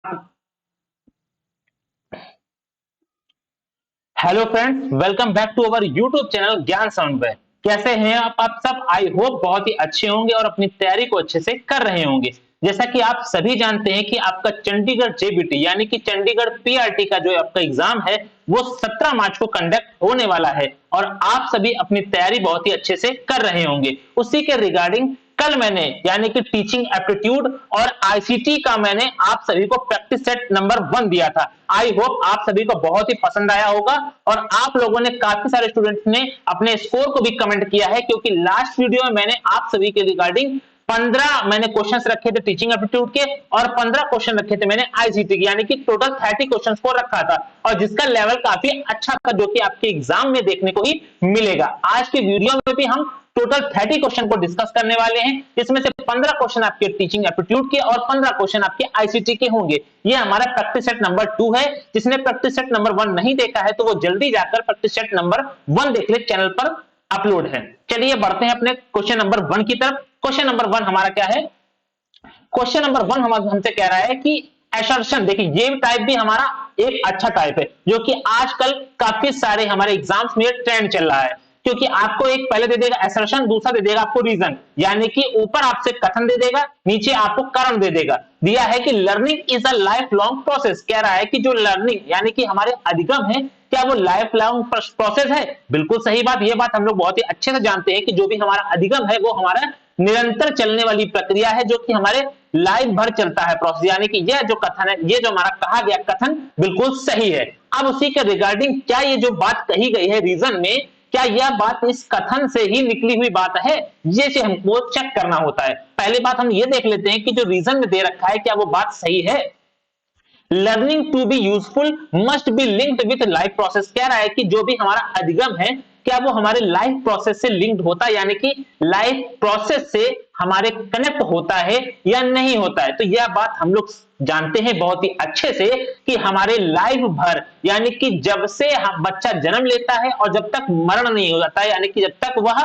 Hello friends, welcome back to our YouTube channel Gyan sound पे। कैसे हैं आप सब? आई होप बहुत ही अच्छे होंगे और अपनी तैयारी को अच्छे से कर रहे होंगे। जैसा कि आप सभी जानते हैं कि आपका चंडीगढ़ जेबीटी यानी कि चंडीगढ़ पीआरटी का जो आपका एग्जाम है वो 17 मार्च को कंडक्ट होने वाला है और आप सभी अपनी तैयारी बहुत ही अच्छे से कर रहे होंगे। उसी के रिगार्डिंग कल मैंने यानी कि टीचिंग एप्टीट्यूड और आईसीटी का मैंने आप सभी को प्रैक्टिस सेट नंबर 1 दिया था। आई होप आप सभी को बहुत ही पसंद आया होगा और आप लोगों ने काफी सारे स्टूडेंट्स ने अपने स्कोर को भी कमेंट किया है, क्योंकि लास्ट वीडियो में मैंने आप सभी के रिगार्डिंग 15 मैंने क्वेश्चंस रखे थे टीचिंग एप्टीट्यूड के और 15 क्वेश्चन रखे थे मैंने आईसीटी के, यानी कि टोटल 30 क्वेश्चंस को रखा था और जिसका लेवल काफी अच्छा था, जो कि आपके एग्जाम में देखने को ही मिलेगा। आज के वीडियो में भी हम टोटल 30 क्वेश्चन को डिस्कस करने वाले हैं, जिसमें से 15 क्वेश्चन आपके टीचिंग एप्टीट्यूड के और 15 क्वेश्चन आपके आईसीटी के होंगे। ये हमारा प्रैक्टिस सेट नंबर 2 है। जिसने प्रैक्टिस सेट नंबर 1 नहीं देखा है तो वो जल्दी जाकर प्रैक्टिस सेट नंबर 1 देख ले, चैनल पर अपलोड है। चलिए बढ़ते हैं अपने क्वेश्चन नंबर 1 की तरफ। क्वेश्चन नंबर 1 हमारा क्या है? क्वेश्चन नंबर 1 हमसे कह रहा है कि असर्शन। देखिए ये टाइप भी हमारा एक अच्छा टाइप है, जो कि आजकल काफी सारे हमारे एग्जाम्स में ट्रेंड चल रहा है, क्योंकि आपको एक पहले दे देगा असर्शन, दूसरा दे देगा आपको रीजन, यानी कि ऊपर आपसे कथन दे देगा, नीचे आपको कारण दे देगा। दिया है कि learning is a life long process. कह रहा है कि जो लर्निंग यानी कि हमारे अधिगम है, क्या वो लाइफ लॉन्ग प्रोसेस है? बिल्कुल सही बात। ये बात हम लोग बहुत ही अच्छे से जानते हैं कि जो भी हमारा अधिगम है वो हमारा निरंतर चलने वाली प्रक्रिया है, जो कि हमारे लाइफ भर चलता है प्रोसेस, यानी कि यह जो कथन है, ये जो हमारा कहा गया कथन बिल्कुल सही है। अब उसी के रिगार्डिंग क्या ये जो बात कही गई है रीजन में, क्या यह बात इस कथन से ही निकली हुई बात है? ये से हमको चेक करना होता है। पहले बात हम ये देख लेते हैं कि जो रीजन में दे रखा है क्या वो बात सही है। Learning to be useful must be linked with life process. कह रहा है कि जो भी हमारा अधिगम है क्या वो हमारे लाइफ प्रोसेस से लिंक्ड होता है, यानी कि लाइफ प्रोसेस से हमारे कनेक्ट होता है या नहीं होता है। तो यह बात हम लोग जानते हैं बहुत ही अच्छे से कि हमारे लाइफ भर, यानी कि जब से हम बच्चा जन्म लेता है और जब तक मरण नहीं हो जाता है, यानी कि जब तक वह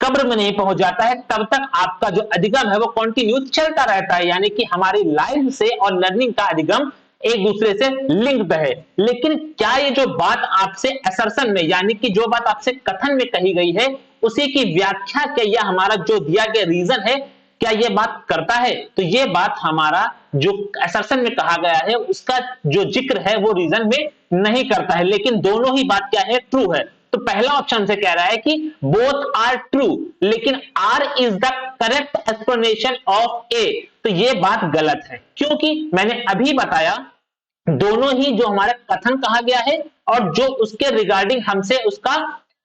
कब्र में नहीं पहुंच जाता है, तब तक आपका जो अधिगम है वो कंटिन्यू चलता रहता है, यानी कि हमारी लाइफ से और लर्निंग का अधिगम एक दूसरे से लिंक्ड है। लेकिन क्या ये जो बात आपसे असर्शन में, यानी कि जो बात आपसे कथन में कही गई है, उसी की व्याख्या क्या यह हमारा जो दिया गया रीजन है क्या ये बात करता है? तो ये बात हमारा जो असर्शन में कहा गया है उसका जो जिक्र है वो रीजन में नहीं करता है, लेकिन दोनों ही बात क्या है? ट्रू है। तो पहला ऑप्शन से कह रहा है कि बोथ आर ट्रू, लेकिन R is the correct explanation of A. तो ये बात गलत है, क्योंकि मैंने अभी बताया दोनों ही जो हमारा कथन कहा गया है और जो उसके रिगार्डिंग हमसे उसका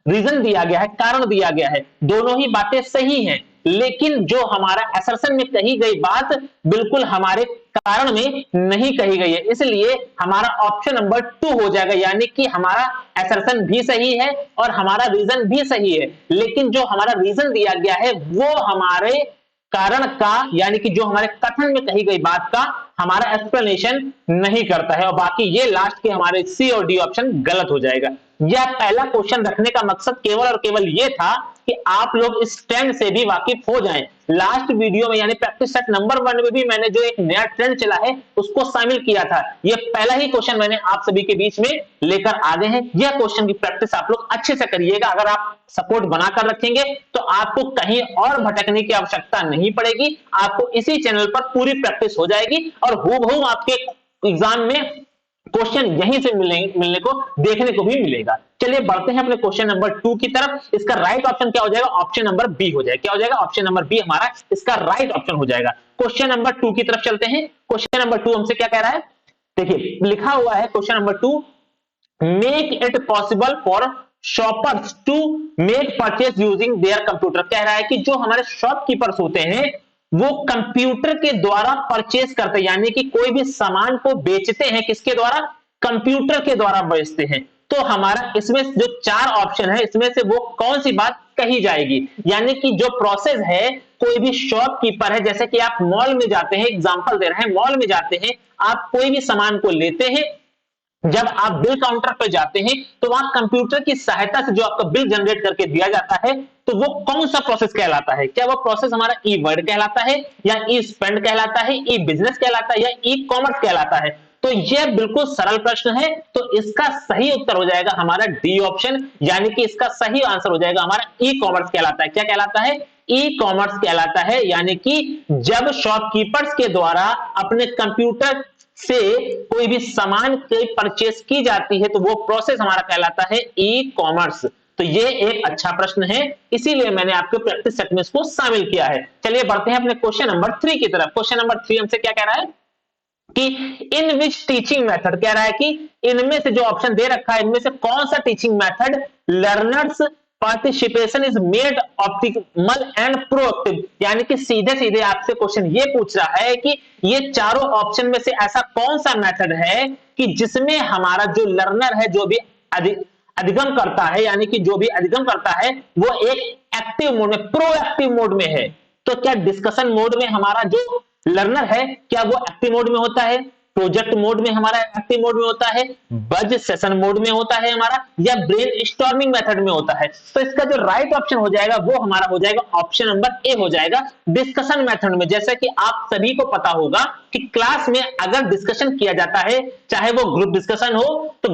रीजन दिया गया है, कारण दिया गया है, दोनों ही बातें सही हैं, लेकिन जो हमारा असर्शन में कही गई बात बिल्कुल हमारे कारण में नहीं कही गई है। इसलिए हमारा ऑप्शन नंबर 2 हो जाएगा, यानी कि हमारा असर्शन भी सही है और हमारा रीजन भी सही है, लेकिन जो हमारा रीजन दिया गया है वो हमारे कारण का, यानी कि जो हमारे कथन में कही गई बात का हमारा एक्सप्लेनेशन नहीं करता है, और बाकी ये लास्ट के हमारे सी और डी ऑप्शन गलत हो जाएगा। यह पहला क्वेश्चन रखने का मकसद केवल और केवल ये था कि आप लोग इस ट्रेंड से भी वाकिफ हो जाएं। लास्ट वीडियो में यानी प्रैक्टिस सेट नंबर 1 में भी मैंने जो एक नया ट्रेंड चला है उसको शामिल किया था। यह पहला ही क्वेश्चन मैंने आप सभी के बीच में लेकर आ गए हैं। यह क्वेश्चन की प्रैक्टिस आप लोग अच्छे से करिएगा। अगर आप सपोर्ट बनाकर रखेंगे तो आपको कहीं और भटकने की आवश्यकता नहीं पड़ेगी, आपको इसी चैनल पर पूरी प्रैक्टिस हो जाएगी और हूबहू आपके एग्जाम में क्वेश्चन यहीं से मिलने को देखने को भी मिलेगा। चलिए बढ़ते हैं अपने क्वेश्चन नंबर 2 की तरफ। इसका राइट ऑप्शन क्या हो जाएगा? ऑप्शन नंबर बी हो जाएगा। क्या हो जाएगा? ऑप्शन नंबर बी हमारा इसका राइट ऑप्शन हो जाएगा। क्वेश्चन नंबर 2 की तरफ चलते हैं। क्वेश्चन नंबर 2 हमसे क्या कह रहा है? देखिए लिखा हुआ है question number 2, make it possible for shoppers to make purchase using their computer. कह रहा है कि जो हमारे शॉपकीपर्स होते हैं वो कंप्यूटर के द्वारा परचेज करते हैं, यानी कि कोई भी सामान को बेचते हैं किसके द्वारा? कंप्यूटर के द्वारा बेचते हैं। तो हमारा इसमें जो 4 ऑप्शन है इसमें से वो कौन सी बात कही जाएगी? यानी कि जो प्रोसेस है, कोई भी शॉपकीपर है, जैसे कि आप मॉल में जाते हैं, एग्जांपल दे रहे हैं, मॉल में जाते हैं, आप कोई भी सामान को लेते हैं, जब आप बिल काउंटर पर जाते हैं तो वहां कंप्यूटर की सहायता से जो आपका बिल जनरेट करके दिया जाता है, तो वो कौन सा प्रोसेस कहलाता है? क्या वो प्रोसेस हमारा ई वर्ड कहलाता है, या ई स्पेंड कहलाता है, ई बिजनेस कहलाता है, या ई कॉमर्स कहलाता है? तो यह बिल्कुल सरल प्रश्न है, तो इसका सही उत्तर हो जाएगा हमारा डी ऑप्शन, यानी कि इसका सही आंसर हो जाएगा हमारा ई कॉमर्स कहलाता है। क्या कहलाता है? ई कॉमर्स कहलाता है, यानी कि जब शॉपकीपर्स के द्वारा अपने कंप्यूटर से कोई भी सामान की परचेस की जाती है तो वो प्रोसेस हमारा कहलाता है ई कॉमर्स। तो ये एक अच्छा प्रश्न है, इसीलिए मैंने आपके प्रैक्टिस सेट में इसको शामिल किया है। चलिए बढ़ते हैं अपने क्वेश्चन नंबर 3 की तरफ। क्वेश्चन नंबर 3 हमसे क्या कह रहा है कि इन विच टीचिंग मेथड, कह रहा है कि इनमें से जो ऑप्शन दे रखा है इनमें से कौन सा teaching method learners participation is made optimal and proactive, यानी कि सीधे सीधे आपसे क्वेश्चन ये पूछ रहा है कि ये चारों ऑप्शन में से ऐसा कौन सा मेथड है कि जिसमें हमारा जो लर्नर है, जो भी अधिगम करता है, यानी कि जो भी अधिगम करता है वो एक एक्टिव मोड में, प्रोएक्टिव मोड में है। तो क्या डिस्कशन मोड में हमारा जो लर्नर है क्या वो एक्टिव मोड में होता है, प्रोजेक्ट मोड में हमारा एक्टिव मोड में होता है, बज सेशन मोड में होता है हमारा, या ब्रेन स्टॉर्मिंग मेथड में होता है? तो इसका जो राइट ऑप्शन हो जाएगा वो हमारा हो जाएगा ऑप्शन नंबर ए हो जाएगा, डिस्कशन मेथड में। जैसा कि आप सभी को पता होगा कि क्लास में अगर डिस्कशन किया जाता है, चाहे वो ग्रुप डिस्कशन हो, तो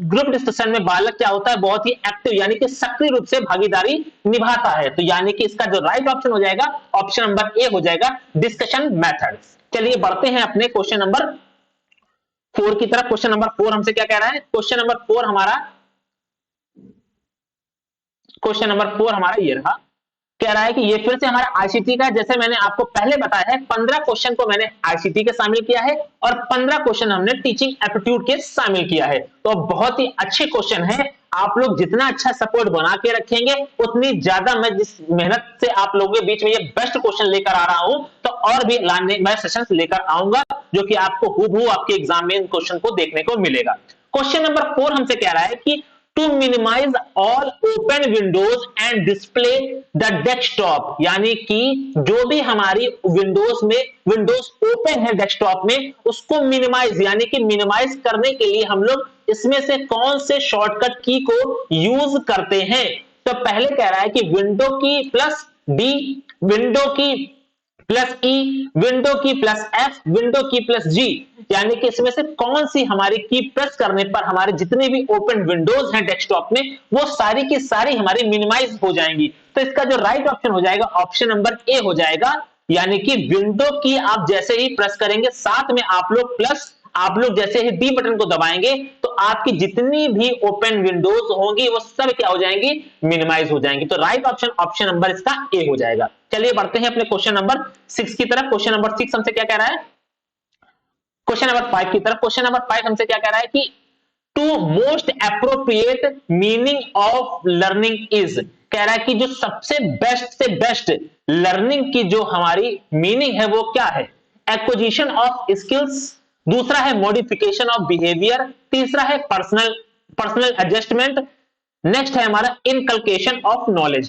ग्रुप डिस्कशन में बालक क्या होता है, बहुत ही एक्टिव यानी कि सक्रिय रूप से भागीदारी निभाता है। तो यानी कि इसका जो राइट ऑप्शन हो जाएगा ऑप्शन नंबर ए हो जाएगा, डिस्कशन मेथड। चलिए बढ़ते हैं अपने क्वेश्चन नंबर 4 की तरफ। क्वेश्चन नंबर 4 हमसे क्या कह रहा है? क्वेश्चन नंबर 4 हमारा ये रहा, कह रहा है कि ये फिर से हमारा आईसीटी का, जैसे मैंने आपको पहले बताया है 15 क्वेश्चन को मैंने आईसीटी के शामिल किया है और 15 क्वेश्चन हमने टीचिंग एप्टीट्यूड के शामिल किया है। तो बहुत ही अच्छे क्वेश्चन है, आप लोग जितना अच्छा सपोर्ट बना के रखेंगे उतनी ज्यादा मैं जिस मेहनत से आप लोगों के बीच में ये बेस्ट क्वेश्चन लेकर आ रहा हूं, तो और भी मैं सेशंस लेकर आऊंगा जो कि आपको हूबहू आपके एग्जाम में इन क्वेश्चन को देखने को मिलेगा। क्वेश्चन नंबर 4 हमसे कह रहा है कि to minimise all open windows and display the desktop, यानी कि जो भी हमारी विंडोज ओपन है डेस्कटॉप में, उसको मिनिमाइज यानी कि मिनिमाइज करने के लिए हम लोग इसमें से कौन से शॉर्टकट की को यूज करते हैं? तो पहले कह रहा है कि विंडो की प्लस डी, विंडो की प्लस ई, विंडो की प्लस एफ, विंडो की प्लस जी, यानी कि इसमें से कौन सी हमारी की प्रेस करने पर हमारे जितने भी ओपन विंडोज हैं डेस्कटॉप में वो सारी की सारी हमारी मिनिमाइज हो जाएंगी। तो इसका जो राइट ऑप्शन हो जाएगा ऑप्शन नंबर ए हो जाएगा, यानी कि विंडो की आप जैसे ही प्रेस करेंगे साथ में आप लोग प्लस, आप लोग जैसे ही डी बटन को दबाएंगे तो आपकी जितनी भी ओपन विंडोज होंगी वो सब क्या हो जाएंगी, मिनिमाइज हो जाएंगी। तो राइट ऑप्शन नंबर इसका ए हो जाएगा। चलिए बढ़ते हैं अपने क्वेश्चन नंबर 6 की तरफ। क्वेश्चन नंबर 6 हमसे क्या कह रहा है? क्वेश्चन नंबर 5 की तरफ। क्वेश्चन नंबर 5 हमसे क्या कह रहा है कि to most appropriate meaning of learning is, कह रहा है कि जो सबसे बेस्ट लर्निंग की जो हमारी मीनिंग है वो क्या है? एक्विजिशन ऑफ स्किल्स, दूसरा है मॉडिफिकेशन ऑफ बिहेवियर, तीसरा है पर्सनल एडजस्टमेंट, नेक्स्ट है हमारा इनकल्केशन ऑफ नॉलेज।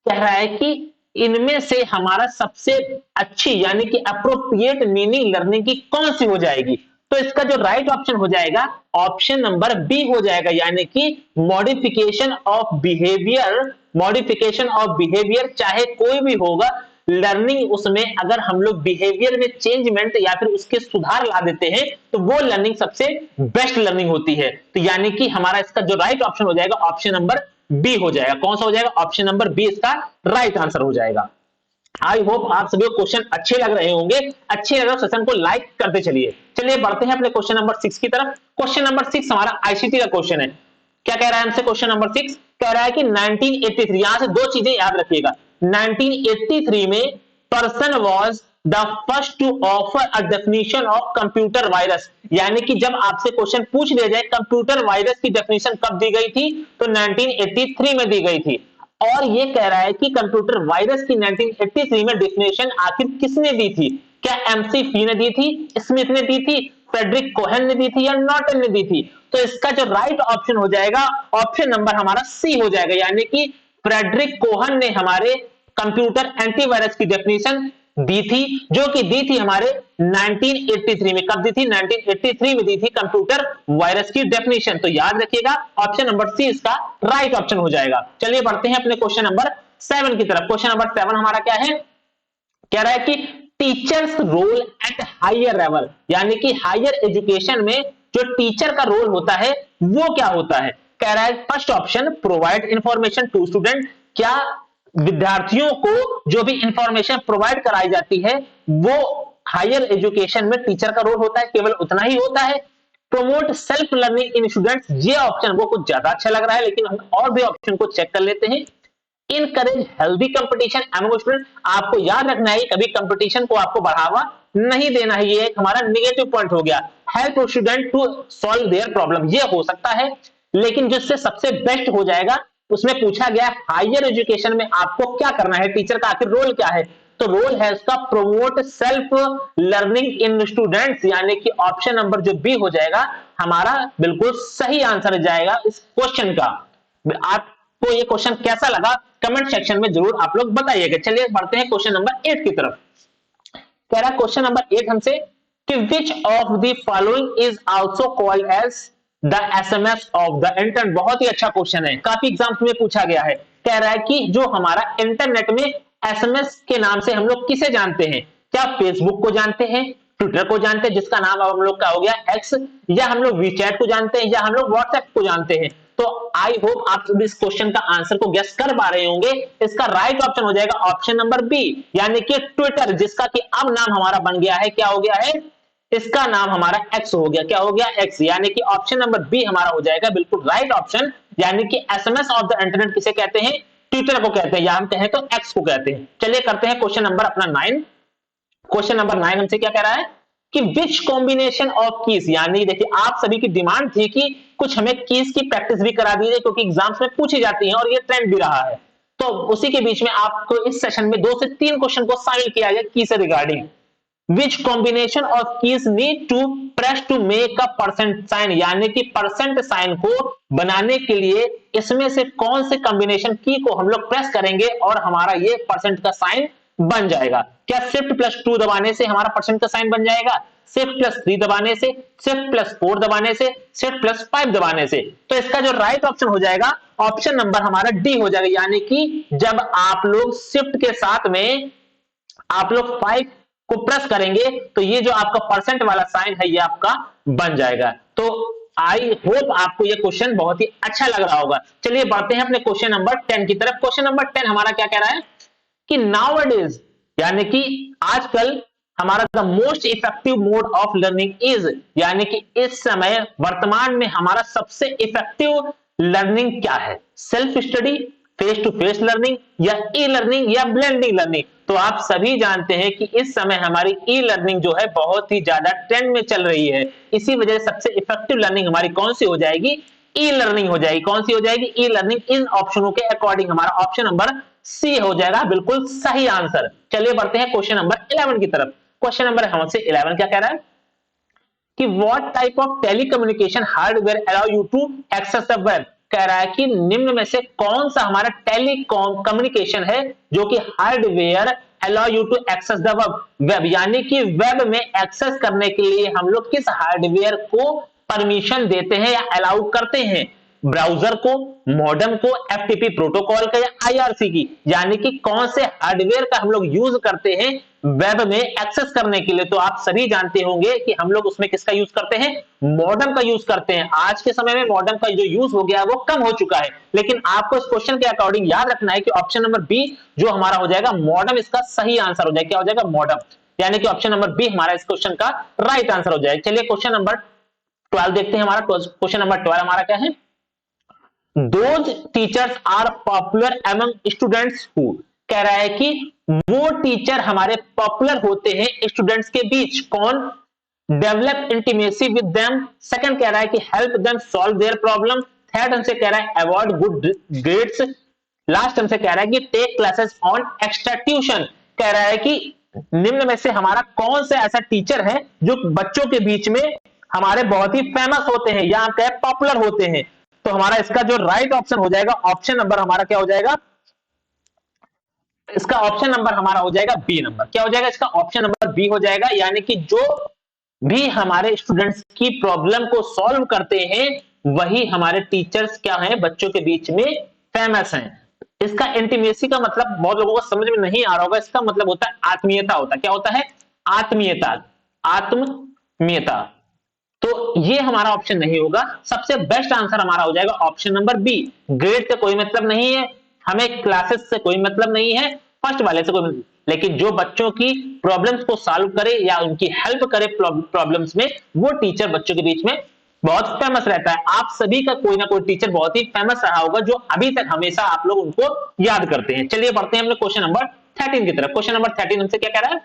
कह रहा है कि इनमें से हमारा सबसे अच्छी यानी कि अप्रोप्रिएट मीनिंग लर्निंग की कौन सी हो जाएगी? तो इसका जो राइट ऑप्शन हो जाएगा ऑप्शन नंबर बी हो जाएगा, यानी कि modification of behaviour. Modification of behaviour चाहे कोई भी होगा, लर्निंग उसमें अगर हम लोग बिहेवियर में चेंजमेंट या फिर उसके सुधार ला देते हैं तो वो लर्निंग सबसे बेस्ट लर्निंग होती है। तो यानी कि हमारा इसका जो राइट ऑप्शन हो जाएगा ऑप्शन नंबर बी हो जाएगा। कौन सा हो जाएगा? ऑप्शन नंबर बी इसका राइट आंसर हो जाएगा। आई होप आप सभी को क्वेश्चन अच्छे लग रहे होंगे। अच्छे लगे सेशन को लाइक करते चलिए। चलिए बढ़ते हैं अपने क्वेश्चन नंबर 6 की तरफ। क्वेश्चन नंबर 6 हमारा आईसीटी का क्वेश्चन है। क्या कह रहा है हमसे? क्वेश्चन नंबर 6 कह रहा है कि 1983, यहां से दो चीजें याद रखिएगा। 1983 में person was the first to offer a definition of computer virus, यानी कि जब आपसे क्वेश्चन पूछ लिया जाए कंप्यूटर वायरस की डेफिनेशन कब दी गई थी, तो 1983 में दी गई थी। और ये कह रहा है कि कंप्यूटर वायरस की 1983 में डेफिनेशन आखिर किसने दी थी? क्या एमसी फी ने दी थी, स्मिथ ने दी थी, फ्रेडरिक कोहेन ने दी थी, या नॉर्टन ने दी थी? तो इसका जो राइट ऑप्शन हो जाएगा ऑप्शन नंबर हमारा सी हो जाएगा, यानी कि फ्रेडरिक कोहेन ने हमारे कंप्यूटर एंटीवायरस की डेफिनेशन दी थी, जो कि दी थी हमारे 1983 में। कब दी थी? 1983 में दी थी कंप्यूटर वायरस की डेफिनेशन। तो याद रखिएगा ऑप्शन नंबर सी इसका राइट ऑप्शन हो जाएगा। चलिए बढ़ते हैं अपने क्वेश्चन नंबर 7 की तरफ। क्वेश्चन नंबर 7 हमारा क्या है, कह रहा है कि teacher's role at higher level, यानी कि हायर एजुकेशन में जो टीचर का रोल होता है वो क्या होता है। कह रहा है first option provide information to student, क्या विद्यार्थियों को जो भी इंफॉर्मेशन प्रोवाइड कराई जाती है वो हायर एजुकेशन में टीचर का रोल होता है, केवल उतना ही होता है। प्रोमोट सेल्फ लर्निंग इन स्टूडेंट्स, ये ऑप्शन वो कुछ ज्यादा अच्छा लग रहा है, लेकिन हम और भी ऑप्शन को चेक कर लेते हैं। Encourage healthy competition among student, आपको याद रखना है कभी कंपटीशन को आपको बढ़ावा नहीं देना है, ये एक हमारा नेगेटिव पॉइंट हो गया। Help student to solve their problem, ये हो सकता है, लेकिन जिससे सबसे बेस्ट हो जाएगा उसमें पूछा गया हायर एजुकेशन में आपको क्या करना है, टीचर का आखिर रोल क्या है, तो रोल है उसका प्रोमोट सेल्फ लर्निंग इन स्टूडेंट्स, यानी कि ऑप्शन नंबर जो बी हो जाएगा हमारा बिल्कुल सही आंसर जाएगा इस क्वेश्चन का। आपको ये क्वेश्चन कैसा लगा कमेंट सेक्शन में जरूर आप लोग बताइएगा। चलिए बढ़ते हैं क्वेश्चन नंबर 8 की तरफ। कह रहा है क्वेश्चन नंबर 8 हमसे कि which of the following is also called as the SMS of the internet, बहुत ही अच्छा क्वेश्चन है, काफी एग्जाम्स में पूछा गया है। कह रहा है कि जो हमारा इंटरनेट में एसएमएस के नाम से हम लोग किसे जानते हैं, क्या फेसबुक को जानते हैं, ट्विटर को जानते हैं जिसका नाम अब हम लोग का हो गया एक्स, या हम लोग वीचैट को जानते हैं, या हम लोग व्हाट्सएप को जानते हैं। तो आई होप आप इस क्वेश्चन का आंसर को गेस कर पा रहे होंगे। इसका राइट ऑप्शन हो जाएगा ऑप्शन नंबर बी, यानी कि ट्विटर, जिसका कि अब नाम हमारा बन गया है, क्या हो गया है, इसका नाम हमारा एक्स हो गया, क्या हो गया एक्स, यानी कि ऑप्शन नंबर बी हमारा हो जाएगा बिल्कुल राइट ऑप्शन, यानी कि एसएमएस ऑफ द इंटरनेट किसे कहते हैं, ट्विटर को कहते हैं, या हम कहें तो एक्स को कहते हैं। चलिए करते हैं क्वेश्चन नंबर अपना 9। क्वेश्चन नंबर 9 हमसे क्या कह रहा है कि विच कॉम्बिनेशन ऑफ कीज, यानी देखिए आप सभी की डिमांड थी कि कुछ हमें कीज की प्रैक्टिस भी करा दीजिए क्योंकि एग्जाम्स में पूछी जाती है और ये ट्रेंड भी रहा है, तो उसी के बीच में आपको इस सेशन में 2 से 3 क्वेश्चन को शामिल किया गया की से regarding. Which combination of keys need to press to make a percent sign, यानी कि परसेंट साइन को बनाने के लिए इसमें से कौन से कॉम्बिनेशन की को हम लोग प्रेस करेंगे और हमारा ये परसेंट का साइन बन जाएगा। क्या शिफ्ट +2 दबाने से हमारा परसेंट का साइन बन जाएगा, शिफ्ट +3 दबाने से, शिफ्ट +4 दबाने से, शिफ्ट +5 दबाने से, तो इसका जो राइट ऑप्शन हो जाएगा ऑप्शन नंबर हमारा डी हो जाएगा, यानी कि जब आप लोग शिफ्ट के साथ में आप लोग 5 को प्रेस करेंगे तो ये जो आपका परसेंट वाला साइन है ये आपका बन जाएगा। तो आई होप आपको ये क्वेश्चन बहुत ही अच्छा लग रहा होगा। चलिए बढ़ते हैं अपने क्वेश्चन नंबर 10 की तरफ। क्वेश्चन नंबर 10 हमारा क्या कह रहा है कि नाउअडेज, यानी कि आजकल हमारा the most effective mode of learning is, यानी कि इस समय वर्तमान में हमारा सबसे इफेक्टिव लर्निंग क्या है, self study, face to face learning, या ई लर्निंग, या ब्लेंडिंग लर्निंग। तो आप सभी जानते हैं कि इस समय हमारी ई लर्निंग जो है बहुत ही ज्यादा ट्रेंड में चल रही है, इसी वजह से सबसे इफेक्टिव लर्निंग हमारी कौन सी हो जाएगी, ई लर्निंग हो जाएगी। कौन सी हो जाएगी, ई लर्निंग। इन ऑप्शनों के अकॉर्डिंग हमारा ऑप्शन नंबर सी हो जाएगा बिल्कुल सही आंसर। चलिए बढ़ते हैं क्वेश्चन नंबर 11 की तरफ। क्वेश्चन नंबर हमसे 11 क्या कह रहा है कि what type of telecommunication hardware allow you to access the web, कह रहा है कि निम्न में से कौन सा हमारा टेलीकॉम कम्युनिकेशन है जो कि hardware allow you to access the web, यानी कि वेब में एक्सेस करने के लिए हम लोग किस हार्डवेयर को परमिशन देते हैं या अलाउ करते हैं, ब्राउजर को, मॉडेम को, एफटीपी प्रोटोकॉल का, या आईआरसी की, यानी कि कौन से हार्डवेयर का हम लोग यूज करते हैं वेब में एक्सेस करने के लिए। तो आप सभी जानते होंगे कि हम लोग उसमें किसका यूज करते हैं, मॉडेम का यूज करते हैं। आज के समय में मॉडेम का जो यूज हो गया वो कम हो चुका है, लेकिन आपको इस क्वेश्चन के अकॉर्डिंग याद रखना है कि ऑप्शन नंबर बी जो हमारा हो जाएगा मॉडेम, इसका सही आंसर हो जाएगा। क्या हो जाएगा, मॉडेम, यानी कि ऑप्शन नंबर बी हमारा इस क्वेश्चन का राइट आंसर हो जाएगा। चलिए क्वेश्चन नंबर 12 देखते हैं। हमारा क्वेश्चन नंबर 12 हमारा क्या है, Those teachers are popular among students who, कह रहा है कि वो टीचर हमारे पॉपुलर होते हैं स्टूडेंट्स के बीच, कौन, develop intimacy with them, second कह रहा है कि help them solve their problem, third हमसे कह रहा है अवॉइड गुड ग्रेड्स, लास्ट हमसे कह रहा है कि take classes on extra tuition. कह रहा है कि निम्न में से हमारा कौन सा ऐसा टीचर है जो बच्चों के बीच में हमारे बहुत ही फेमस होते हैं या कहे पॉपुलर होते हैं। तो हमारा इसका जो राइट ऑप्शन हो जाएगा ऑप्शन नंबर हमारा क्या हो जाएगा, इसका ऑप्शन नंबर हमारा हो जाएगा बी नंबर। क्या हो जाएगा, इसका ऑप्शन नंबर बी हो जाएगा, यानी कि जो भी हमारे स्टूडेंट्स की प्रॉब्लम को सॉल्व करते हैं वही हमारे टीचर्स क्या हैं, बच्चों के बीच में फेमस हैं। इसका इंटीमेसी का मतलब बहुत लोगों को समझ में नहीं आ रहा होगा, इसका मतलब होता है आत्मीयता होता है। क्या होता है? आत्मीयता, आत्मीयता। तो ये हमारा ऑप्शन नहीं होगा। सबसे बेस्ट आंसर हमारा हो जाएगा ऑप्शन नंबर बी। ग्रेड से कोई मतलब नहीं है, हमें क्लासेस से कोई मतलब नहीं है, फर्स्ट वाले से कोई मतलब, लेकिन जो बच्चों की प्रॉब्लम्स को सॉल्व करे या उनकी हेल्प करे प्रॉब्लम्स में, वो टीचर बच्चों के बीच में बहुत फेमस रहता है। आप सभी का कोई ना कोई टीचर बहुत ही फेमस रहा होगा, जो अभी तक हमेशा आप लोग उनको याद करते हैं। चलिए बढ़ते हैं अपने क्वेश्चन नंबर 13 की तरफ। क्वेश्चन नंबर 13 हमसे क्या कह रहा है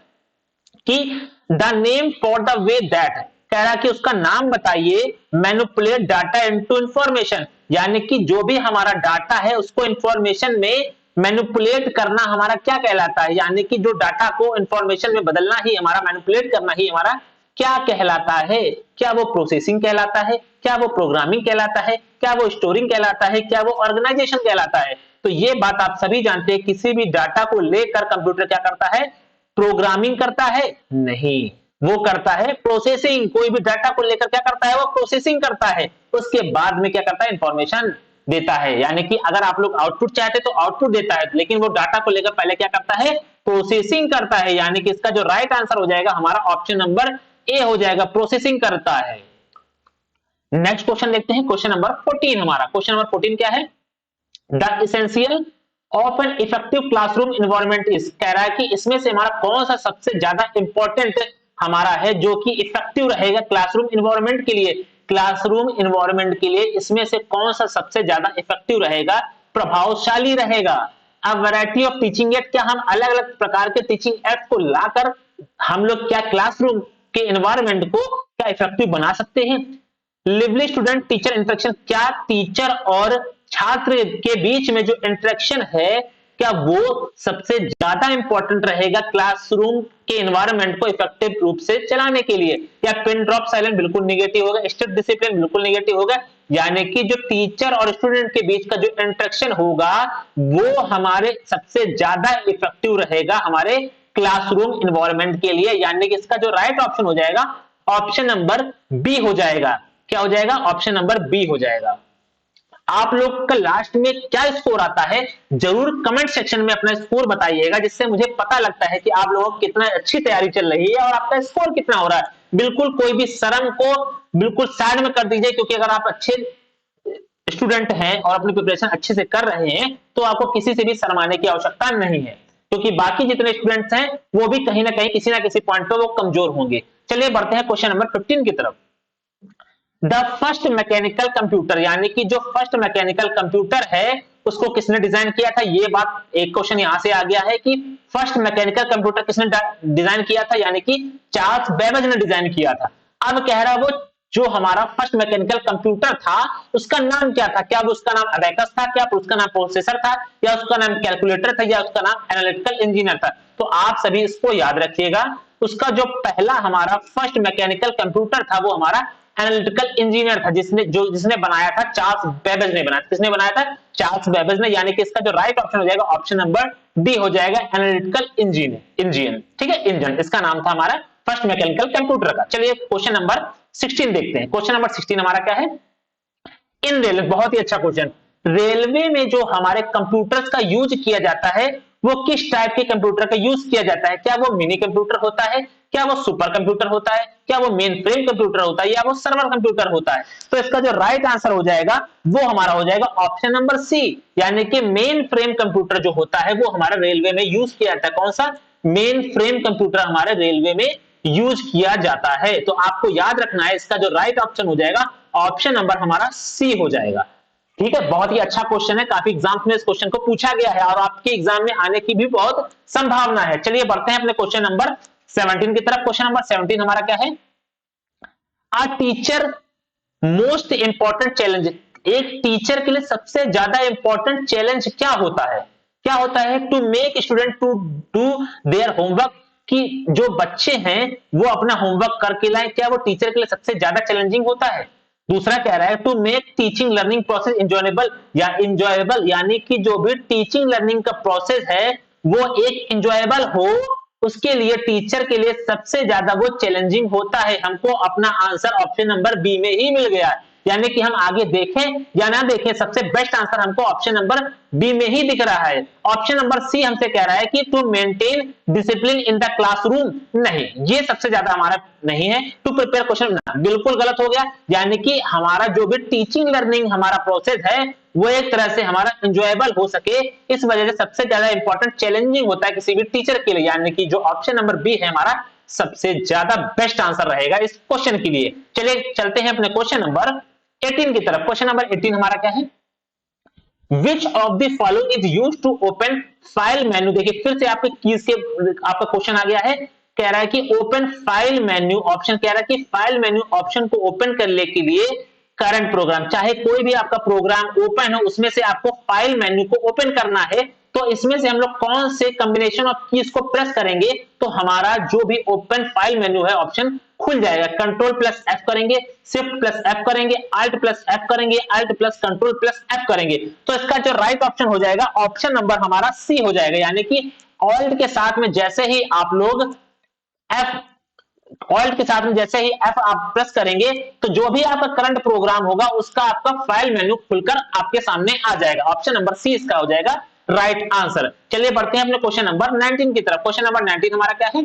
कि the name for the way that, कह रहा है कि उसका नाम बताइए मैनिपुलेट डाटा इनटू इंफॉर्मेशन, यानी कि जो भी हमारा डाटा है उसको इंफॉर्मेशन में मैनिपुलेट करना हमारा क्या कहलाता है, यानी कि जो डाटा को इंफॉर्मेशन में बदलना ही हमारा, मैनिपुलेट करना ही हमारा क्या कहलाता है? क्या वो प्रोसेसिंग कहलाता है? क्या वो प्रोग्रामिंग कहलाता है? क्या वो स्टोरिंग कहलाता है? क्या वो ऑर्गेनाइजेशन कहलाता है? तो ये बात आप सभी जानते हैं, किसी भी डाटा को लेकर कंप्यूटर क्या करता है? प्रोग्रामिंग करता है? नहीं, वो करता है प्रोसेसिंग। कोई भी डाटा को लेकर क्या करता है? वो प्रोसेसिंग करता है, उसके बाद में क्या करता है? इंफॉर्मेशन देता है। यानी कि अगर आप लोग आउटपुट चाहते तो आउटपुट देता है, लेकिन वो डाटा को लेकर पहले क्या करता है? प्रोसेसिंग करता है। यानी कि इसका जो राइट आंसर हो जाएगा हमारा ऑप्शन नंबर ए हो जाएगा, प्रोसेसिंग करता है। नेक्स्ट क्वेश्चन देखते हैं, क्वेश्चन नंबर 14 हमारा। क्वेश्चन नंबर 14 क्या है? The essential of an effective classroom environment is, कह रहा है कि इसमें से हमारा कौन सा सबसे ज्यादा इंपॉर्टेंट हमारा है जो कि इफेक्टिव रहेगा क्लासरूम एनवायरनमेंट के लिए। क्लासरूम एनवायरनमेंट के लिए इसमें से कौन सा सबसे ज्यादा इफेक्टिव रहेगा, प्रभावशाली रहेगा? अब वैरायटी ऑफ टीचिंग एड, क्या हम अलग अलग प्रकार के टीचिंग एड को लाकर हम लोग क्या क्लासरूम के एनवायरनमेंट को क्या इफेक्टिव बना सकते हैं? लिवली स्टूडेंट टीचर इंटरेक्शन, क्या टीचर और छात्र के बीच में जो इंटरेक्शन है क्या वो सबसे ज्यादा इंपॉर्टेंट रहेगा क्लासरूम के एनवायरनमेंट को इफेक्टिव रूप से चलाने के लिए? या पिन ड्रॉप साइलेंट बिल्कुल नेगेटिव होगा, स्ट्रिक्ट डिसिप्लिन बिल्कुल नेगेटिव होगा। यानी कि जो टीचर और स्टूडेंट के बीच का जो इंटरेक्शन होगा वो हमारे सबसे ज्यादा इफेक्टिव रहेगा हमारे क्लासरूम एनवायरनमेंट के लिए। यानी कि इसका जो राइट ऑप्शन हो जाएगा ऑप्शन नंबर बी हो जाएगा। क्या हो जाएगा? ऑप्शन नंबर बी हो जाएगा। आप लोग का लास्ट में क्या स्कोर आता है जरूर कमेंट सेक्शन में अपना स्कोर बताइएगा, जिससे मुझे पता लगता है कि आप लोगों की कितना अच्छी तैयारी चल रही है और आपका स्कोर कितना हो रहा है। बिल्कुल कोई भी शर्म को बिल्कुल साइड में कर दीजिए, क्योंकि अगर आप अच्छे स्टूडेंट हैं और अपनी प्रिपरेशन अच्छे से कर रहे हैं तो आपको किसी से भी शर्माने की आवश्यकता नहीं है, क्योंकि बाकी जितने स्टूडेंट्स हैं वो भी कहीं ना कहीं किसी ना किसी पॉइंट पर वो कमजोर होंगे। चलिए बढ़ते हैं क्वेश्चन नंबर 15 की तरफ। द फर्स्ट मैकेनिकल कंप्यूटर, यानी कि जो फर्स्ट मैकेनिकल कंप्यूटर है उसको किसने डिजाइन किया था? ये बात एक क्वेश्चन यहां से आ गया है कि फर्स्ट मैकेनिकल कंप्यूटर किसने डिजाइन किया था, यानी कि चार्ल्स बेबेज ने डिजाइन किया था। अब कह रहा है वो जो हमारा फर्स्ट मैकेनिकल कंप्यूटर था उसका नाम क्या था? क्या उसका नाम अबेकस था, क्या उसका नाम प्रोसेसर था, या उसका नाम कैलकुलेटर था, या उसका नाम एनालिटिकल इंजीनियर था? तो आप सभी इसको याद रखिएगा, उसका जो पहला हमारा फर्स्ट मैकेनिकल कंप्यूटर था वो हमारा एनालिटिकल इंजीनियर था, जिसने बनाया था चार्ल्स बेबेज ने बनाया। किसने बनाया था? चार्ल्स बेबेज ने। यानी कि इसका जो राइट ऑप्शन हो जाएगा ऑप्शन नंबर डी हो जाएगा, एनालिटिकल इंजीनियर। ठीक है, इंजन इसका नाम था हमारा फर्स्ट मैकेनिकल कंप्यूटर का। चलिए क्वेश्चन नंबर 16 देखते हैं। क्वेश्चन नंबर 16 हमारा क्या है? इन रेलवे, बहुत ही अच्छा क्वेश्चन। रेलवे में जो हमारे कंप्यूटर्स का यूज किया जाता है वो किस टाइप के कंप्यूटर का यूज किया जाता है? क्या वो मिनी कंप्यूटर होता है, क्या वो सुपर कंप्यूटर होता है, क्या वो मेन फ्रेम कंप्यूटर होता है, या वो सर्वर कंप्यूटर होता है? तो इसका जो राइट आंसर हो जाएगा वो हमारा हो जाएगा ऑप्शन नंबर सी, यानी कि मेन फ्रेम कंप्यूटर जो होता है वो हमारे रेलवे में यूज किया जाता है। कौन सा? मेन फ्रेम कंप्यूटर हमारे रेलवे में यूज किया जाता है। तो आपको याद रखना है, इसका जो राइट ऑप्शन हो जाएगा ऑप्शन नंबर हमारा सी हो जाएगा। ठीक है, बहुत ही अच्छा क्वेश्चन है, काफी एग्जाम्स में इस क्वेश्चन को पूछा गया है और आपके एग्जाम में आने की भी बहुत संभावना है। चलिए बढ़ते हैं अपने क्वेश्चन नंबर 17 की तरफ। क्वेश्चन नंबर 17 हमारा क्या है? आ टीचर मोस्ट इंपॉर्टेंट चैलेंज, एक टीचर के लिए सबसे ज्यादा इंपॉर्टेंट चैलेंज क्या होता है? क्या होता है? To make student to do their homework, कि जो बच्चे हैं वो अपना होमवर्क करके लाएं। क्या वो टीचर के लिए सबसे ज्यादा चैलेंजिंग होता है? दूसरा कह रहा है to make teaching learning process enjoyable या इंजॉयबल, यानी कि जो भी टीचिंग लर्निंग का प्रोसेस है वो एक इंजॉयबल हो, उसके लिए टीचर के लिए सबसे ज्यादा वो चैलेंजिंग होता है। हमको अपना आंसर ऑप्शन नंबर बी में ही मिल गया। यानी कि हम आगे देखें या ना देखें, सबसे बेस्ट आंसर हमको ऑप्शन नंबर बी में ही दिख रहा है। ऑप्शन नंबर सी हमसे कह रहा है कि to maintain discipline in the classroom, नहीं, ये सबसे ज्यादा हमारा नहीं है। टू प्रिपेयर क्वेश्चन, बिल्कुल गलत हो गया। यानी कि हमारा जो भी टीचिंग लर्निंग हमारा प्रोसेस है वो एक तरह से हमारा इंजॉयबल हो सके, इस वजह से सबसे ज्यादा इंपॉर्टेंट चैलेंजिंग होता है किसी भी टीचर के लिए, यानी कि जो ऑप्शन नंबर बी है हमारा सबसे ज्यादा बेस्ट आंसर रहेगा इस क्वेश्चन के लिए। चलिए चलते हैं अपने क्वेश्चन नंबर 18 की तरफ। क्वेश्चन नंबर 18 हमारा क्या है, which of the following is used to open file menu. देखिए फिर से आपके कीज के आपका क्वेश्चन आ गया है, कह रहा है कि ओपन फाइल मेन्यू, ऑप्शन कह रहा है कि फाइल मेन्यू ऑप्शन को ओपन करने के लिए करंट प्रोग्राम, चाहे कोई भी आपका प्रोग्राम ओपन हो उसमें से आपको फाइल मेन्यू को ओपन करना है, तो इसमें से हम लोग कौन से कॉम्बिनेशन ऑफ कीज को प्रेस करेंगे तो हमारा जो भी ओपन फाइल मेन्यू है ऑप्शन खुल जाएगा। कंट्रोल प्लस एफ करेंगे, शिफ्ट प्लस एफ करेंगे, अल्ट प्लस एफ करेंगे, alt plus control plus F करेंगे, तो इसका जो राइट ऑप्शन हो जाएगा ऑप्शन नंबर हमारा सी हो जाएगा। यानी कि ऑल्ट के साथ में जैसे ही आप लोग एफ, ऑल्ट के साथ में जैसे ही एफ आप प्रेस करेंगे तो जो भी आपका करंट प्रोग्राम होगा उसका आपका फाइल मेन्यू खुलकर आपके सामने आ जाएगा। ऑप्शन नंबर सी इसका हो जाएगा राइट आंसर। चलिए बढ़ते हैं अपने क्वेश्चन नंबर 19 की तरफ। क्वेश्चन नंबर 19 हमारा क्या है,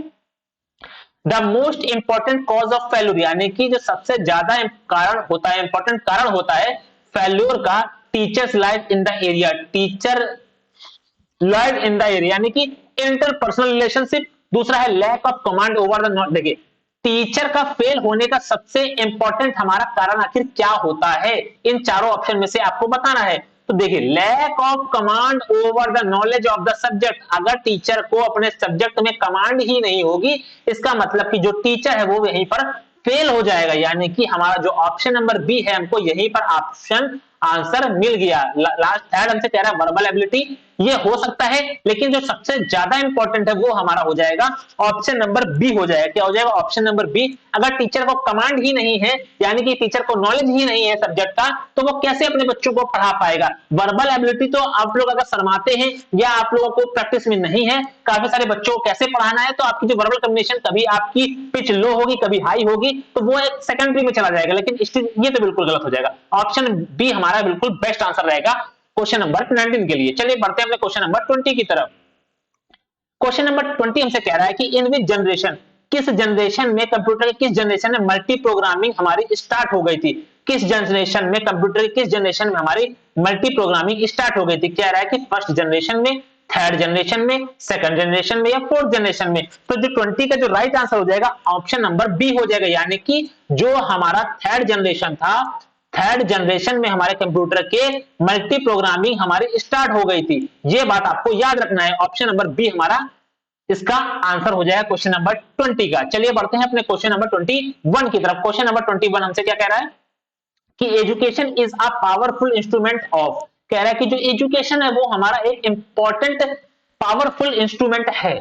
the most important cause of failure, यानी कि जो सबसे ज्यादा कारण होता है, इंपॉर्टेंट कारण होता है फेल्यूर का, teachers life in the area, teacher life in the area, यानी कि इंटरपर्सनल रिलेशनशिप। दूसरा है lack of command over the not. देखिए टीचर का फेल होने का सबसे इंपॉर्टेंट हमारा कारण आखिर क्या होता है, इन चारों ऑप्शन में से आपको बताना है। तो देखिए lack of command over the knowledge of the subject, अगर टीचर को अपने सब्जेक्ट में कमांड ही नहीं होगी इसका मतलब कि जो टीचर है वो यहीं पर फेल हो जाएगा। यानी कि हमारा जो ऑप्शन नंबर बी है हमको यहीं पर ऑप्शन आंसर मिल गया। लास्ट थर्ड हमसे कह रहा है वर्बल एबिलिटी, ये हो सकता है लेकिन जो सबसे ज्यादा इंपॉर्टेंट है वो हमारा हो जाएगा ऑप्शन नंबर बी हो जाएगा। क्या हो जाएगा ऑप्शन नंबर बी। अगर टीचर को कमांड ही नहीं है, यानी कि टीचर को नॉलेज ही नहीं है सब्जेक्ट का, तो वो कैसे अपने बच्चों को पढ़ा पाएगा। वर्बल एबिलिटी तो आप लोग अगर शर्माते हैं या आप लोगों को प्रैक्टिस में नहीं है काफी सारे बच्चों को कैसे पढ़ाना है, तो आपकी जो वर्बल कम्युनिकेशन कभी आपकी पिच लो होगी कभी हाई होगी, तो वो एक सेकेंडरी में चला जाएगा। लेकिन ये तो बिल्कुल गलत हो जाएगा। ऑप्शन बी हमारा बिल्कुल बेस्ट आंसर रहेगा क्वेश्चन नंबर 19 के लिए। चलिए बढ़ते हैं अपने क्वेश्चन नंबर 20 की तरफ। क्वेश्चन नंबर 20 हमसे कह रहा है कि इन विच जनरेशन, किस जनरेशन में कंप्यूटर, किस जनरेशन में मल्टी प्रोग्रामिंग हमारी स्टार्ट हो गई थी, किस जनरेशन में कंप्यूटर, किस जनरेशन में हमारी मल्टी प्रोग्रामिंग स्टार्ट हो गई थी। कह रहा है कि फर्स्ट जनरेशन में, थर्ड जनरेशन में, सेकंड जनरेशन में या फोर्थ जनरेशन में। तो जो 20 का जो राइट आंसर हो जाएगा ऑप्शन नंबर बी हो जाएगा। यानी कि जो हमारा थर्ड जनरेशन था, थर्ड जनरेशन में हमारे कंप्यूटर के मल्टी प्रोग्रामिंग हमारी स्टार्ट हो गई थी। ये बात आपको याद रखना है। ऑप्शन नंबर बी हमारा इसका आंसर हो जाएगा क्वेश्चन नंबर 20 का। चलिए बढ़ते हैं अपने क्वेश्चन नंबर 21 की तरफ। क्वेश्चन नंबर 21 हमसे क्या कह रहा है कि education is a powerful instrument of, कह रहा है कि जो एजुकेशन है वो हमारा एक इंपॉर्टेंट पावरफुल इंस्ट्रूमेंट है,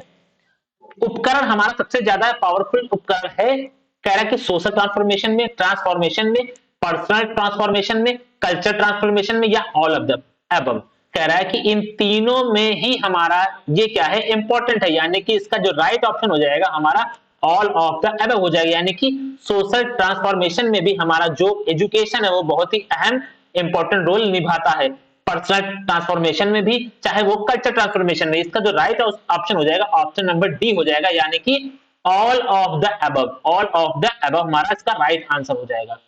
उपकरण हमारा सबसे ज्यादा पावरफुल उपकरण है। कह रहा है कि सोशल ट्रांसफॉर्मेशन में, ट्रांसफॉर्मेशन में, पर्सनल ट्रांसफॉर्मेशन में, कल्चर ट्रांसफॉर्मेशन में या ऑल ऑफ द अबव। कह रहा है कि इन तीनों में ही हमारा ये क्या है इंपॉर्टेंट है। यानी कि इसका जो राइट ऑप्शन हो जाएगा हमारा ऑल ऑफ द अबव हो जाएगा। यानी कि सोशल ट्रांसफॉर्मेशन में भी हमारा जो एजुकेशन है वो बहुत ही अहम इंपॉर्टेंट रोल निभाता है, पर्सनल ट्रांसफॉर्मेशन में भी, चाहे वो कल्चर ट्रांसफॉर्मेशन में। इसका जो राइट ऑप्शन हो जाएगा ऑप्शन नंबर डी हो जाएगा। यानी कि all of the above, all of the above हमारा इसका राइट आंसर हो जाएगा।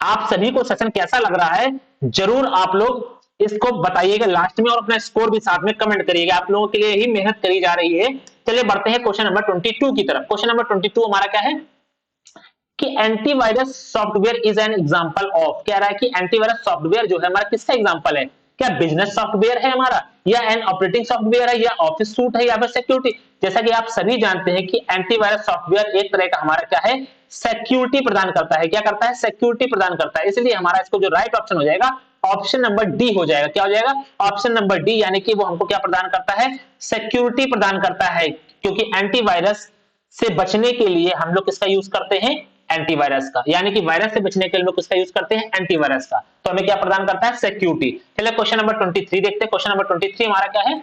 आप सभी को सेशन कैसा लग रहा है जरूर आप लोग इसको बताइएगा लास्ट में, और अपना स्कोर भी साथ में कमेंट करिएगा। आप लोगों के लिए ही मेहनत करी जा रही है। चलिए बढ़ते हैं क्वेश्चन नंबर 22 की तरफ। क्वेश्चन नंबर 22 हमारा क्या है कि antivirus software is an example of. कह रहा है कि एंटीवायरस सॉफ्टवेयर जो है हमारा किसका एग्जांपल है, क्या बिजनेस सॉफ्टवेयर है हमारा, या एन ऑपरेटिंग सॉफ्टवेयर है, या ऑफिस सूट है, या फिर सिक्योरिटी। जैसा कि आप सभी जानते हैं कि एंटीवायरस सॉफ्टवेयर एक तरह का हमारा क्या है सिक्योरिटी प्रदान करता है। क्या करता है सिक्योरिटी प्रदान करता है। इसलिए हमारा इसको जो राइट ऑप्शन हो जाएगा ऑप्शन नंबर डी हो जाएगा। क्या हो जाएगा ऑप्शन नंबर डी। यानी कि वो हमको क्या प्रदान करता है सिक्योरिटी प्रदान करता है, क्योंकि एंटीवायरस से बचने के लिए हम लोग किसका यूज करते हैं एंटीवायरस का। यानी कि वायरस से बचने के लिए हम लोग किसका यूज करते हैं एंटीवायरस का। तो हमें क्या प्रदान करता है सिक्योरिटी। चलिए क्वेश्चन नंबर 23 देखते हैं। क्वेश्चन नंबर 23 हमारा क्या है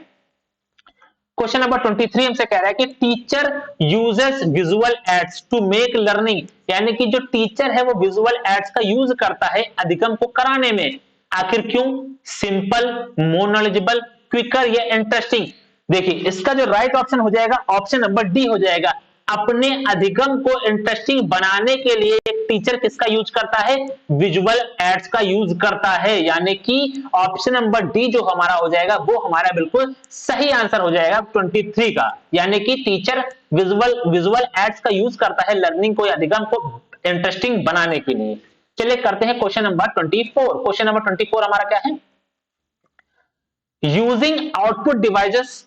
क्वेश्चन नंबर 23 हमसे कह रहा है कि teacher uses visual aids to make learning, यानी कि जो टीचर है वो विजुअल एड्स का यूज करता है अधिगम को कराने में। आखिर क्यों? सिंपल, मोर नॉलेजेबल, क्विकर या इंटरेस्टिंग? देखिए इसका जो राइट ऑप्शन हो जाएगा ऑप्शन नंबर डी हो जाएगा। अपने अधिगम को इंटरेस्टिंग बनाने के लिए एक टीचर किसका यूज करता है? विजुअल एड्स का यूज करता है, यानी कि ऑप्शन नंबर डी जो हमारा हो जाएगा वो हमारा बिल्कुल सही आंसर हो जाएगा 23 का, यानी कि टीचर विजुअल एड्स का यूज करता है लर्निंग को या अधिगम को इंटरेस्टिंग बनाने के लिए। चलिए करते हैं क्वेश्चन नंबर 24। क्वेश्चन नंबर 24 हमारा क्या है? Using output devices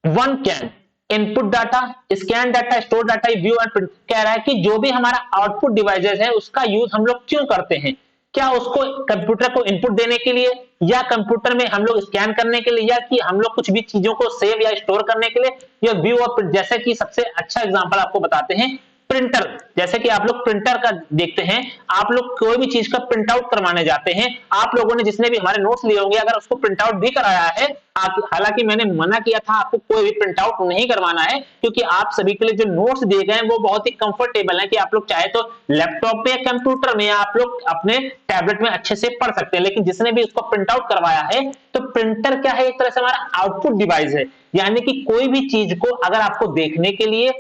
one can input data, scan data, store data, view and print. कह रहा है कि जो भी हमारा आउटपुट डिवाइसेस है उसका यूज हम लोग क्यों करते हैं? क्या उसको कंप्यूटर को इनपुट देने के लिए, या कंप्यूटर में हम लोग स्कैन करने के लिए, या कि हम लोग कुछ भी चीजों को सेव या स्टोर करने के लिए, या व्यू और प्रिंट? जैसे कि सबसे अच्छा एग्जांपल आपको बताते हैं, प्रिंटर। जैसे कि आप लोग प्रिंटर का देखते हैं, आप लोग कोई भी चीज का प्रिंट आउट करवाने जाते हैं, आप लोगों ने जिसने भी हमारे नोट्स लिए होंगे अगर उसको प्रिंट आउट भी कराया है, हालांकि मैंने मना किया था आपको कोई भी प्रिंट आउट नहीं करवाना है, क्योंकि आप सभी के लिए जो नोट्स दिए गए हैं वो बहुत ही कंफर्टेबल है कि आप लोग चाहे तो लैपटॉप में या कंप्यूटर में या आप लोग अपने टैबलेट में अच्छे से पढ़ सकते हैं। लेकिन जिसने भी उसको प्रिंट आउट करवाया है, तो प्रिंटर क्या है? एक तरह से हमारा आउटपुट डिवाइस है, यानी कि कोई भी चीज को अगर आपको देखने के लिए,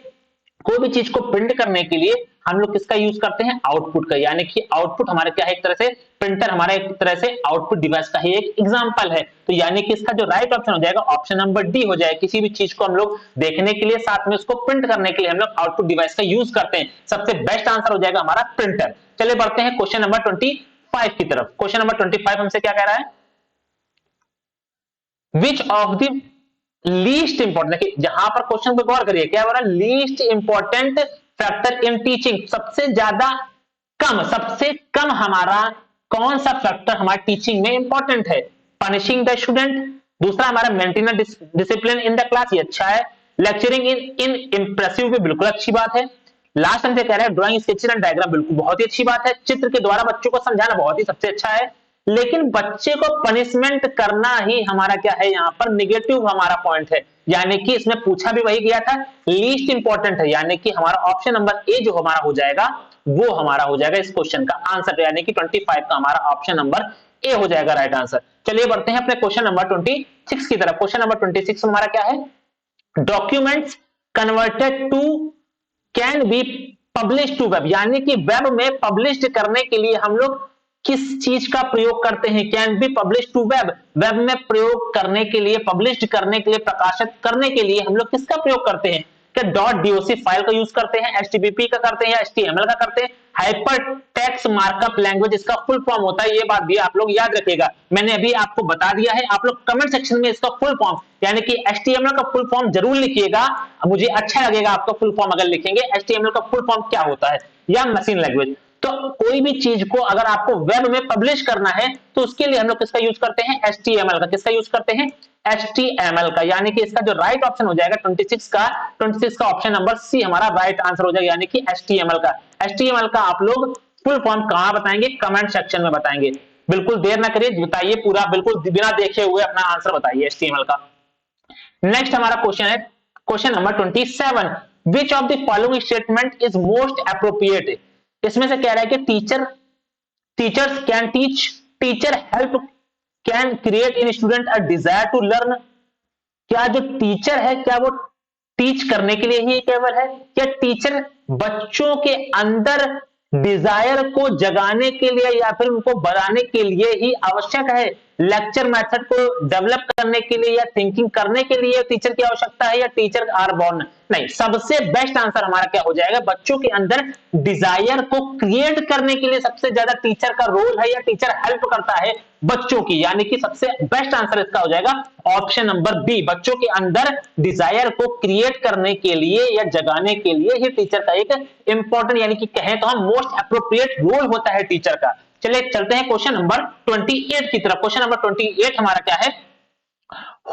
कोई भी चीज को प्रिंट करने के लिए हम लोग किसका यूज करते हैं? आउटपुट का, यानी कि आउटपुट हमारा क्या है? एक तरह से प्रिंटर हमारा एक तरह से आउटपुट डिवाइस का ही एक एग्जांपल है। तो यानी कि इसका जो राइट ऑप्शन हो जाएगा ऑप्शन नंबर डी हो जाएगा। किसी भी चीज को हम लोग देखने के लिए, साथ में उसको प्रिंट करने के लिए हम लोग आउटपुट डिवाइस का यूज करते हैं। सबसे बेस्ट आंसर हो जाएगा हमारा प्रिंटर। चलिए बढ़ते हैं क्वेश्चन नंबर 25 की तरफ। क्वेश्चन नंबर 25 हमसे क्या कह रहा है? Which of the least important, जहां पर क्वेश्चन पे गौर करिए, क्या हो रहा है? Least important factor in teaching, सबसे ज्यादा कम, सबसे कम हमारा कौन सा फैक्टर हमारे टीचिंग में इंपॉर्टेंट है? पनिशिंग द स्टूडेंट, दूसरा हमारा maintain discipline in the class, ये अच्छा है। लेक्चरिंग इन इंप्रेसिव भी बिल्कुल अच्छी बात है। लास्ट हमसे कह रहे हैं ड्राइंग, स्केचिंग एंड डायग्राम, बिल्कुल बहुत ही अच्छी बात है। चित्र के द्वारा बच्चों को समझाना बहुत ही सबसे अच्छा है। लेकिन बच्चे को पनिशमेंट करना ही हमारा क्या है? यहाँ पर निगेटिव हमारा पॉइंट है, यानी कि इसमें पूछा भी वही गया था, लीस्ट इंपॉर्टेंट है, यानी कि हमारा ऑप्शन नंबर ए जो हमारा हो जाएगा वो हमारा हो जाएगा इस क्वेश्चन का आंसर, यानी कि 25 का हमारा ऑप्शन नंबर ए हो जाएगा राइट आंसर। चलिए बढ़ते हैं अपने क्वेश्चन नंबर 26 की तरफ। क्वेश्चन नंबर 26 हमारा क्या है? Documents converted to can be publish to web, यानी कि वेब में पब्लिश करने के लिए हम लोग किस चीज का प्रयोग करते हैं? Can be publish to web, web में प्रयोग करने के लिए, पब्लिश करने के लिए, प्रकाशित करने के लिए हम लोग किसका प्रयोग करते हैं? क्या .doc फाइल का यूज करते हैं, HTTP का करते हैं, या HTML का करते हैं? हाइपर टेक्स्ट मार्कअप लैंग्वेज इसका फुल फॉर्म होता है, ये बात भी आप लोग याद रखिएगा, मैंने अभी आपको बता दिया है। आप लोग कमेंट सेक्शन में इसका फुल फॉर्म यानी कि HTML का फुल फॉर्म जरूर लिखिएगा, मुझे अच्छा लगेगा आपका फुल फॉर्म अगर लिखेंगे HTML का फुल फॉर्म क्या होता है, या मशीन लैंग्वेज। तो कोई भी चीज को अगर आपको वेब में पब्लिश करना है तो उसके लिए हम लोग किसका यूज करते हैं? HTML का। किसका यूज करते हैं? HTML का, यानी कि इसका जो राइट ऑप्शन हो जाएगा 26 का ऑप्शन नंबर सी हमारा राइट आंसर हो जाएगा, यानी कि HTML का। HTML का आप लोग फुल फॉर्म कहां बताएंगे? कमेंट सेक्शन में बताएंगे। बिल्कुल देर ना करिए, बताइए पूरा, बिल्कुल बिना देखे हुए अपना आंसर बताइए HTML का। नेक्स्ट हमारा क्वेश्चन है question number 27, which of the following statement is most appropriate. इसमें से कह रहा है कि teachers can teach, teacher help, can create in student a desire to learn. क्या जो टीचर है क्या वो टीच करने के लिए ही केवल है? क्या टीचर बच्चों के अंदर डिजायर को जगाने के लिए या फिर उनको बढ़ाने के लिए ही आवश्यक है? लेक्चर मेथड को डेवलप करने के लिए या थिंकिंग करने के लिए टीचर की आवश्यकता है, या टीचर आर बॉर्न? नहीं, सबसे बेस्ट आंसर हमारा क्या हो जाएगा? बच्चों के अंदर डिजायर को क्रिएट करने के लिए सबसे ज्यादा टीचर का रोल है, या टीचर हेल्प करता है बच्चों की, यानी कि सबसे बेस्ट आंसर इसका हो जाएगा ऑप्शन नंबर बी। बच्चों के अंदर डिजायर को क्रिएट करने के लिए या जगाने के लिए ही टीचर का एक इंपॉर्टेंट, यानी कि कहें तो हम मोस्ट एप्रोप्रिएट रोल होता है टीचर का। चलिए चलते हैं क्वेश्चन नंबर 28 की तरफ। क्वेश्चन नंबर 28 हमारा क्या है?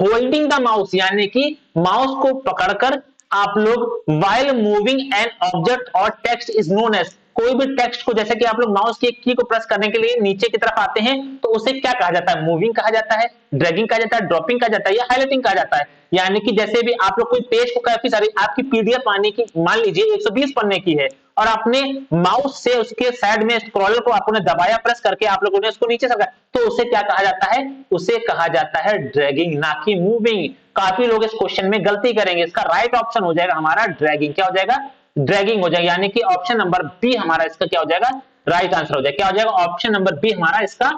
होल्डिंग द माउस, यानी कि माउस को पकड़कर आप लोग व्हाइल मूविंग एन ऑब्जेक्ट और टेक्स्ट इज नोन एज, कोई भी टेक्स्ट को, जैसे कि आप लोग माउस की एक की को प्रेस करने के लिए नीचे की तरफ आते हैं तो उसे क्या कहा जाता है, मूविंग कहा जाता है, ड्रैगिंग कहा जाता है, ड्रॉपिंग कहा जाता है या हाईलाइटिंग कहा जाता है। यानी कि जैसे भी आप लोग कोई पेज को, काफी सारी आपकी पीडीएफ आने की, मान लीजिए 120 पन्ने की है और आपने माउस से उसके साइड में स्क्रॉलर को आपने दबाया, प्रेस करके आप लोगों ने उसको नीचे सरका, तो उसे क्या कहा जाता है, उसे कहा जाता है ड्रैगिंग, ना कि मूविंग। काफी लोग इस क्वेश्चन में गलती करेंगे, इसका राइट ऑप्शन हो जाएगा हमारा ड्रैगिंग। क्या हो जाएगा, ड्रैगिंग हो जाएगा, यानी कि ऑप्शन नंबर बी हमारा इसका क्या हो जाएगा, राइट आंसर हो जाएगा। क्या हो जाएगा, ऑप्शन नंबर बी हमारा इसका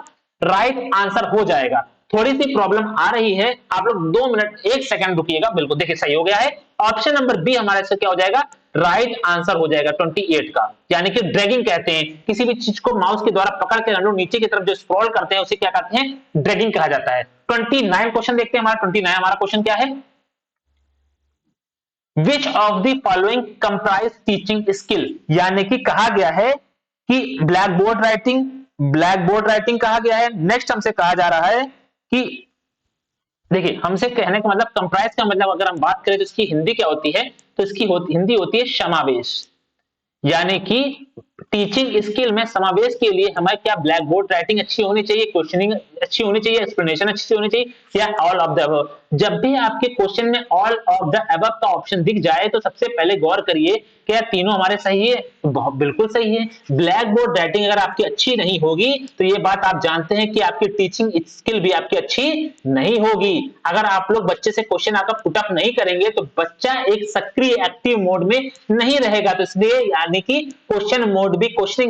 राइट आंसर हो जाएगा। थोड़ी सी प्रॉब्लम आ रही है, आप लोग 2 मिनट 1 सेकंड रुकिएगा, बिल्कुल देखिए सही हो गया है। ऑप्शन नंबर बी हमारा इसका क्या हो जाएगा, राइट आंसर हो जाएगा 28 का। यानी कि ड्रैगिंग कहते हैं, किसी भी चीज को माउस के द्वारा पकड़ के हम लोग नीचे की तरफ जो स्क्रॉल करते हैं उसे क्या कहते हैं, ड्रैगिंग कहा जाता है। 29 क्वेश्चन देखते हैं, हमारा 29 हमारा क्वेश्चन क्या है, which of the following comprise teaching skill. यानी कि कहा गया है कि ब्लैक बोर्ड राइटिंग कहा गया है। नेक्स्ट हमसे कहा जा रहा है कि देखिए, हमसे कहने का मतलब, कंप्राइज का मतलब अगर हम बात करें तो इसकी हिंदी क्या होती है, तो इसकी हिंदी होती है समावेश। यानी कि टीचिंग स्किल में समावेश के लिए हमारे क्या, ब्लैक बोर्ड राइटिंग अच्छी होनी चाहिए, क्वेश्चनिंग अच्छी होनी चाहिए, एक्सप्लेनेशन अच्छी होनी चाहिए, या ऑल ऑफ द अबव। जब भी आपके क्वेश्चन में ऑल ऑफ द अबव का ऑप्शन दिख जाए तो सबसे पहले गौर करिए क्या तीनों हमारे सही है, बिल्कुल सही है। ब्लैक बोर्ड राइटिंग अगर आपकी अच्छी नहीं होगी तो ये बात आप जानते हैं कि आपकी टीचिंग स्किल भी आपकी अच्छी नहीं होगी। अगर आप लोग बच्चे से क्वेश्चन आकर पुटअप नहीं करेंगे तो बच्चा एक सक्रिय एक्टिव मोड में नहीं रहेगा। तो इसलिए यानी कि क्वेश्चनिंग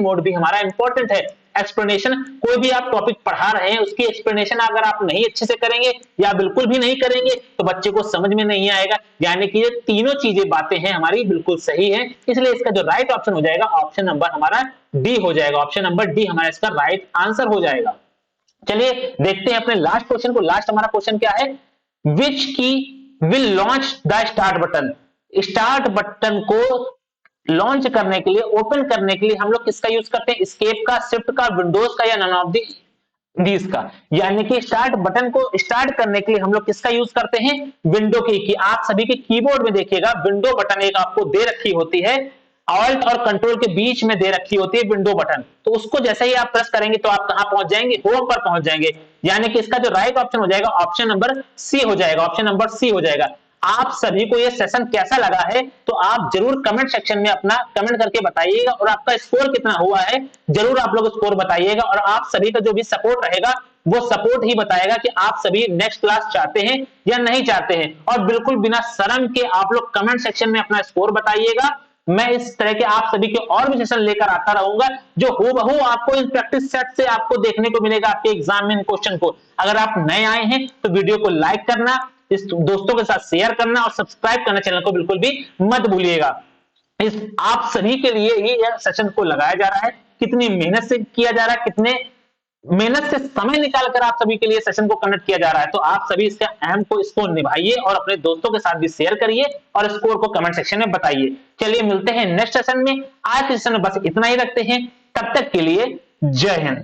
मोड भी हमारा इंपॉर्टेंट है। एक्सप्लेनेशन, कोई भी आप टॉपिक पढ़ा रहे हैं उसकी एक्सप्लेनेशन अगर आप नहीं अच्छे से करेंगे या बिल्कुल भी नहीं करेंगे तो बच्चे को समझ में नहीं आएगा। यानी कि ये तीनों चीजें बातें हैं हमारी बिल्कुल सही है, इसलिए इसका जो राइट ऑप्शन हो जाएगा ऑप्शन नंबर हमारा डी हो जाएगा। ऑप्शन नंबर डी हमारा इसका राइट आंसर हो जाएगा। चलिए देखते हैं अपने लास्ट क्वेश्चन को। लास्ट हमारा क्वेश्चन क्या है, विच की will launch the start button. Start button को लॉन्च करने के लिए, ओपन करने के लिए हम लोग किसका यूज करते हैं, एस्केप का, शिफ्ट का, विंडोज का, या नन ऑफ दीज का। यानी कि स्टार्ट बटन को स्टार्ट करने के लिए हम लोग किसका यूज करते हैं, विंडो की। आप सभी के कीबोर्ड में देखिएगा विंडो बटन एक आपको दे रखी होती है, ऑल्ट और कंट्रोल के बीच में दे रखी होती है विंडो बटन। तो उसको जैसे ही आप प्रेस करेंगे तो आप कहां पहुंच जाएंगे, होम पर पहुंच जाएंगे। यानी कि इसका जो राइट ऑप्शन हो जाएगा ऑप्शन नंबर सी हो जाएगा। ऑप्शन नंबर सी हो जाएगा। आप सभी को ये सेशन कैसा लगा है तो आप जरूर कमेंट सेक्शन में अपना कमेंट करके बताइएगा, और आपका स्कोर कितना हुआ है जरूर आप लोग स्कोर बताइएगा। और आप सभी का जो भी सपोर्ट रहेगा वो सपोर्ट ही बताएगा कि आप सभी नेक्स्ट क्लास चाहते हैं या नहीं चाहते हैं। और बिल्कुल बिना शर्म के आप लोग कमेंट सेक्शन में अपना स्कोर बताइएगा। मैं इस तरह के आप सभी के और भी सेशन लेकर आता रहूंगा जो हूबहू आपको इन प्रैक्टिस सेट से आपको देखने को मिलेगा आपके एग्जाम में क्वेश्चन को। अगर आप नए आए हैं तो वीडियो को लाइक करना, इस दोस्तों के साथ शेयर करना और सब्सक्राइब करना चैनल को बिल्कुल भी मत भूलिएगा। इस आप सभी के लिए ही यह सेशन को लगाया जा रहा है। कितनी मेहनत से किया जा रहा है, कितने मेहनत से समय निकालकर आप सभी के लिए सेशन को कंडक्ट किया जा रहा है। तो आप सभी इसका अहम को इसको निभाइए और अपने दोस्तों के साथ भी शेयर करिए और स्कोर को कमेंट सेक्शन में बताइए। चलिए मिलते हैं नेक्स्ट सेशन में। आज के सेशन में बस इतना ही रखते हैं, तब तक के लिए जय हिंद।